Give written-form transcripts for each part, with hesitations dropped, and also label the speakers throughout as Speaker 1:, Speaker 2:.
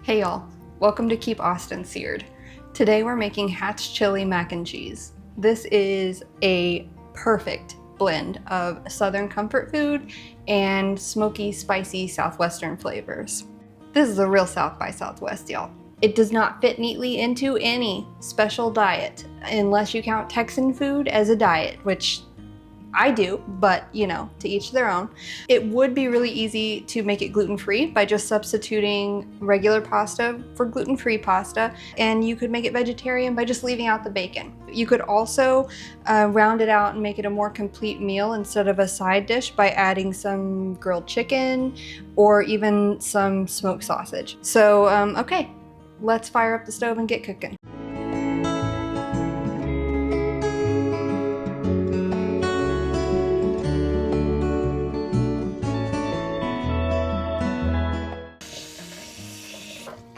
Speaker 1: Hey y'all, welcome to Keep Austin Seared. Today we're making Hatch chili mac and cheese. This is a perfect blend of Southern comfort food and smoky, spicy Southwestern flavors. This is a real South by Southwest, y'all. It does not fit neatly into any special diet unless you count Texan food as a diet, which I do, but you know, to each their own. It would be really easy to make it gluten-free by just substituting regular pasta for gluten-free pasta, and you could make it vegetarian by just leaving out the bacon. You could also round it out and make it a more complete meal instead of a side dish by adding some grilled chicken or even some smoked sausage. So, okay, let's fire up the stove and get cooking.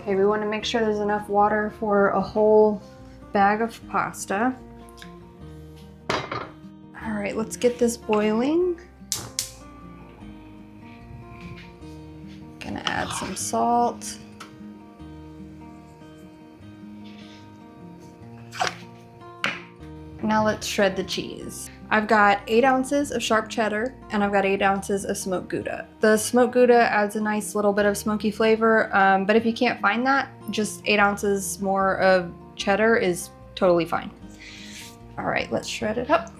Speaker 1: Okay, we want to make sure there's enough water for a whole bag of pasta. All right, let's get this boiling. Gonna add some salt. Now let's shred the cheese. I've got 8 ounces of sharp cheddar and I've got 8 ounces of smoked Gouda. The smoked Gouda adds a nice little bit of smoky flavor, but if you can't find that, just 8 ounces more of cheddar is totally fine. All right, let's shred it up.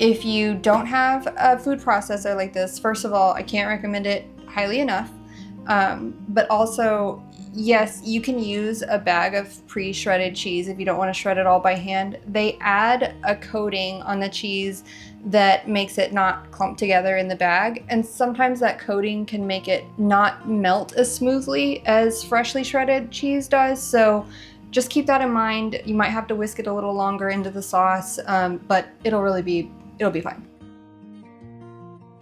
Speaker 1: If you don't have a food processor like this, first of all, I can't recommend it highly enough. But also, yes, you can use a bag of pre-shredded cheese if you don't want to shred it all by hand. They add a coating on the cheese that makes it not clump together in the bag. And sometimes that coating can make it not melt as smoothly as freshly shredded cheese does. So just keep that in mind. You might have to whisk it a little longer into the sauce, but it'll be fine.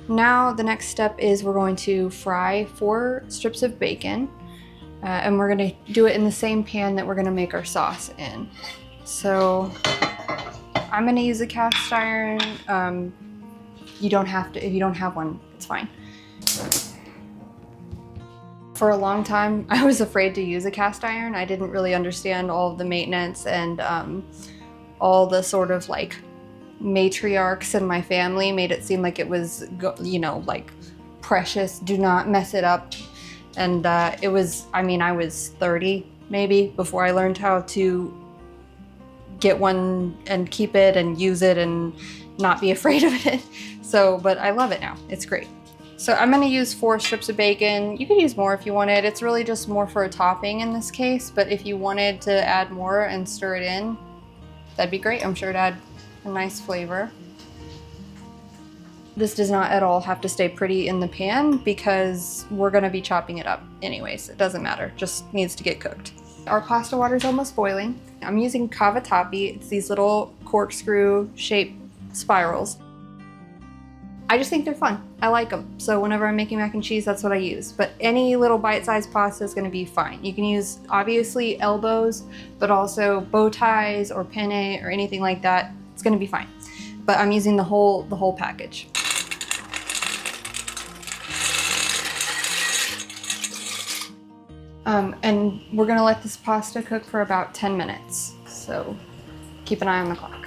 Speaker 1: Now the next step is we're going to fry 4 strips of bacon, and we're going to do it in the same pan that we're going to make our sauce in. So I'm going to use a cast iron. You don't have to, if you don't have one, it's fine. For a long time, I was afraid to use a cast iron. I didn't really understand all of the maintenance and all the sort of like matriarchs in my family made it seem like it was, you know, like precious, do not mess it up. And it was, I mean, I was 30 maybe before I learned how to get one and keep it and use it and not be afraid of it. So, but I love it now. It's great. So I'm gonna use 4 strips of bacon. You could use more if you wanted. It's really just more for a topping in this case, but if you wanted to add more and stir it in, that'd be great. I'm sure it'd add a nice flavor. This does not at all have to stay pretty in the pan because we're gonna be chopping it up anyways. It doesn't matter, just needs to get cooked. Our pasta water is almost boiling. I'm using cavatappi. It's these little corkscrew shaped spirals. I just think they're fun. I like them. So whenever I'm making mac and cheese, that's what I use. But any little bite-sized pasta is gonna be fine. You can use obviously elbows, but also bow ties or penne or anything like that. It's gonna be fine. But I'm using the whole package. And we're gonna let this pasta cook for about 10 minutes. So keep an eye on the clock.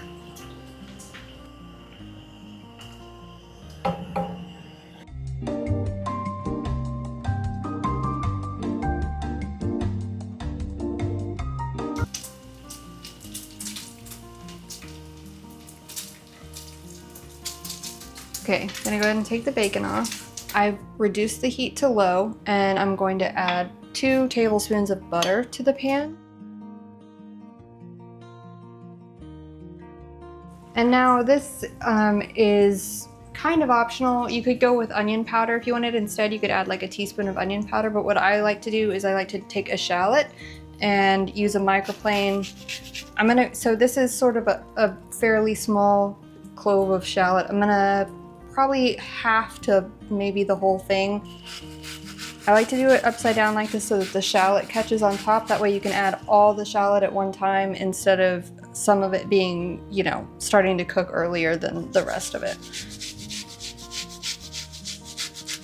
Speaker 1: Okay, I'm gonna go ahead and take the bacon off. I've reduced the heat to low and I'm going to add 2 tablespoons of butter to the pan. And now this is kind of optional. You could go with onion powder if you wanted. Instead, you could add like a teaspoon of onion powder, but what I like to do is I like to take a shallot and use a microplane. So this is sort of a fairly small clove of shallot. I'm gonna probably half to maybe the whole thing. I like to do it upside down like this so that the shallot catches on top. That way you can add all the shallot at one time instead of some of it being, you know, starting to cook earlier than the rest of it.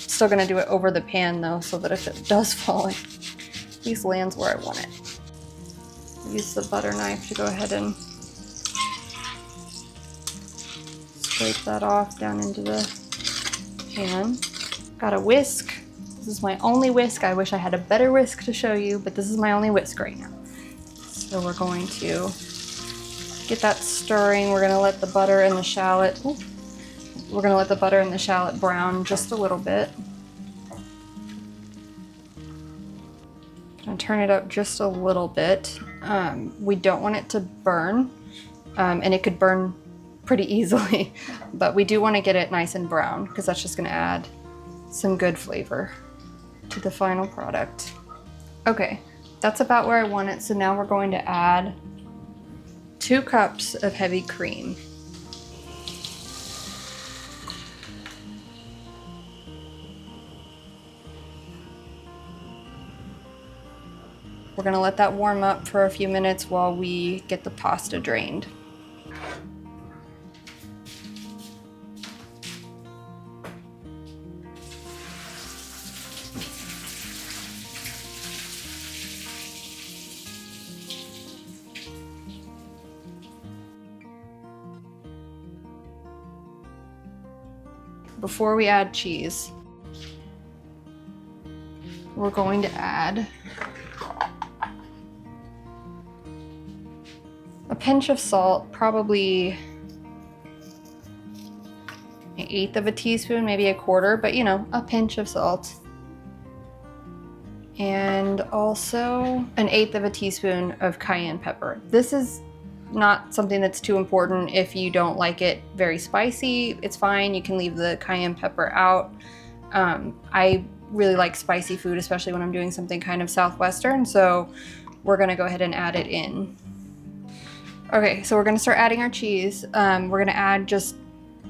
Speaker 1: Still gonna do it over the pan though, so that if it does fall, it at least lands where I want it. Use the butter knife to go ahead and scrape that off down into the pan. Got a whisk. This is my only whisk. I wish I had a better whisk to show you, but this is my only whisk right now. So we're going to get that stirring. We're gonna let the butter and the shallot, we're gonna let the butter and the shallot brown just a little bit. Gonna turn it up just a little bit. We don't want it to burn, and it could burn pretty easily, but we do want to get it nice and brown because that's just gonna add some good flavor to the final product. Okay, that's about where I want it. So now we're going to add 2 cups of heavy cream. We're gonna let that warm up for a few minutes while we get the pasta drained. Before we add cheese, we're going to add a pinch of salt, probably 1/8 of a teaspoon, maybe a quarter, but you know, a pinch of salt. And also 1/8 of a teaspoon of cayenne pepper. This is not something that's too important. If you don't like it very spicy, it's fine. You can leave the cayenne pepper out. I really like spicy food, especially when I'm doing something kind of southwestern, so we're gonna go ahead and add it in. Okay, so we're gonna start adding our cheese. We're gonna add just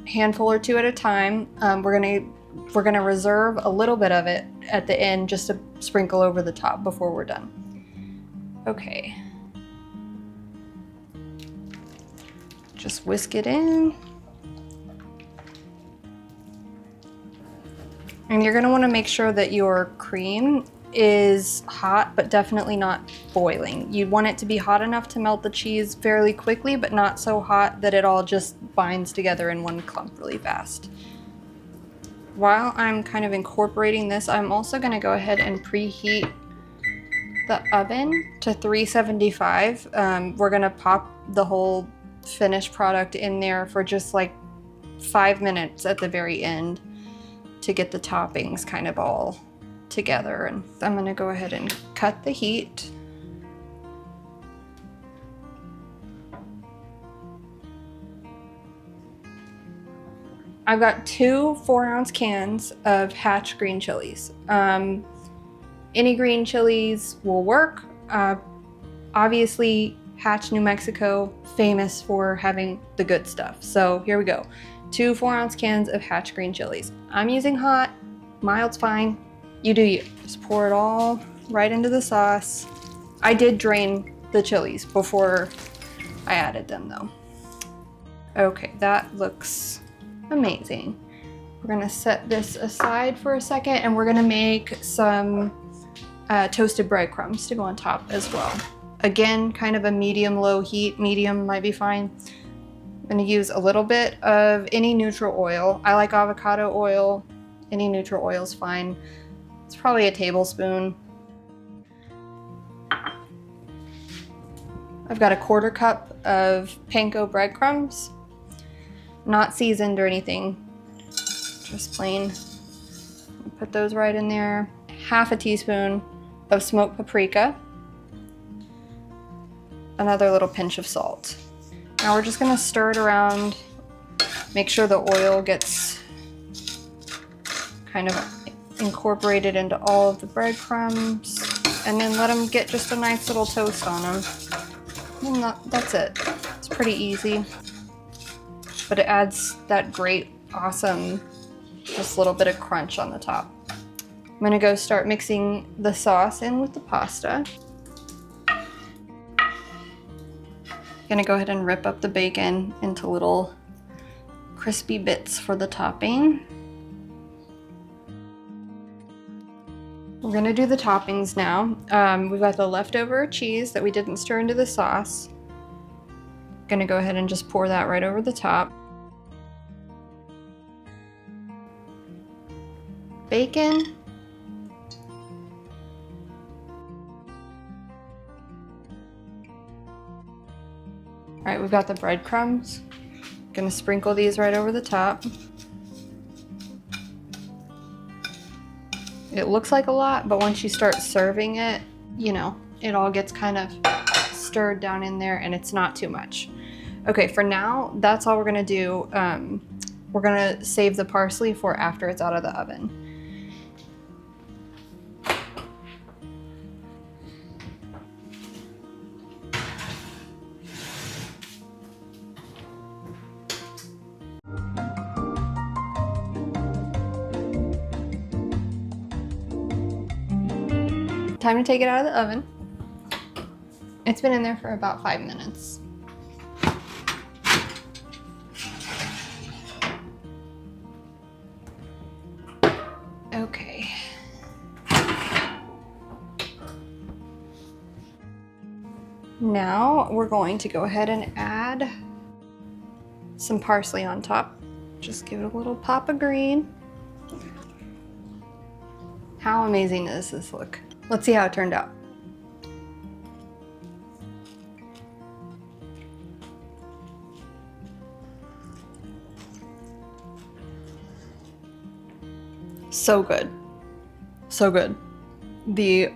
Speaker 1: a handful or 2 at a time. We're gonna reserve a little bit of it at the end just to sprinkle over the top before we're done. Okay. Just whisk it in. And you're gonna wanna make sure that your cream is hot, but definitely not boiling. You want it to be hot enough to melt the cheese fairly quickly, but not so hot that it all just binds together in one clump really fast. While I'm kind of incorporating this, I'm also gonna go ahead and preheat the oven to 375. We're gonna pop the whole finished product in there for just like 5 minutes at the very end to get the toppings kind of all together. And I'm gonna go ahead and cut the heat. I've got 2 4-ounce cans of Hatch green chilies. Any green chilies will work. Obviously, Hatch, New Mexico, famous for having the good stuff. So here we go. 2 4-ounce cans of Hatch green chilies. I'm using hot, mild's fine. You do you. Just pour it all right into the sauce. I did drain the chilies before I added them though. Okay, that looks amazing. We're gonna set this aside for a second and we're gonna make some toasted breadcrumbs to go on top as well. Again, kind of a medium-low heat. Medium might be fine. I'm gonna use a little bit of any neutral oil. I like avocado oil. Any neutral oil is fine. It's probably a tablespoon. I've got a 1/4 cup of panko breadcrumbs. Not seasoned or anything, just plain. Put those right in there. 1/2 teaspoon of smoked paprika. Another little pinch of salt. Now we're just gonna stir it around, make sure the oil gets kind of incorporated into all of the breadcrumbs, and then let them get just a nice little toast on them. And that's it. It's pretty easy, but it adds that great, awesome, just little bit of crunch on the top. gonna go start mixing the sauce in with the pasta. Gonna go ahead and rip up the bacon into little crispy bits for the topping. We're gonna do the toppings now. We've got the leftover cheese that we didn't stir into the sauce. Gonna go ahead and just pour that right over the top. Bacon. All right, we've got the breadcrumbs. Gonna sprinkle these right over the top. It looks like a lot, but once you start serving it, you know, it all gets kind of stirred down in there and it's not too much. Okay, for now, that's all we're gonna do. We're gonna save the parsley for after it's out of the oven. Time to take it out of the oven. It's been in there for about 5 minutes. Okay. Now we're going to go ahead and add some parsley on top. Just give it a little pop of green. How amazing does this look? Let's see how it turned out. So good. So good. The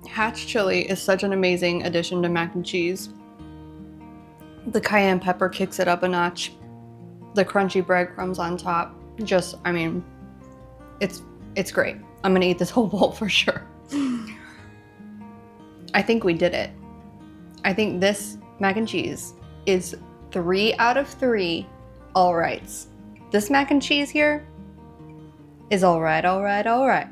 Speaker 1: Hatch chili is such an amazing addition to mac and cheese. The cayenne pepper kicks it up a notch. The crunchy breadcrumbs on top. Just, I mean, it's great. I'm gonna eat this whole bowl for sure. I think we did it. I think this mac and cheese is 3 out of 3 all rights. This mac and cheese here is all right, all right, all right.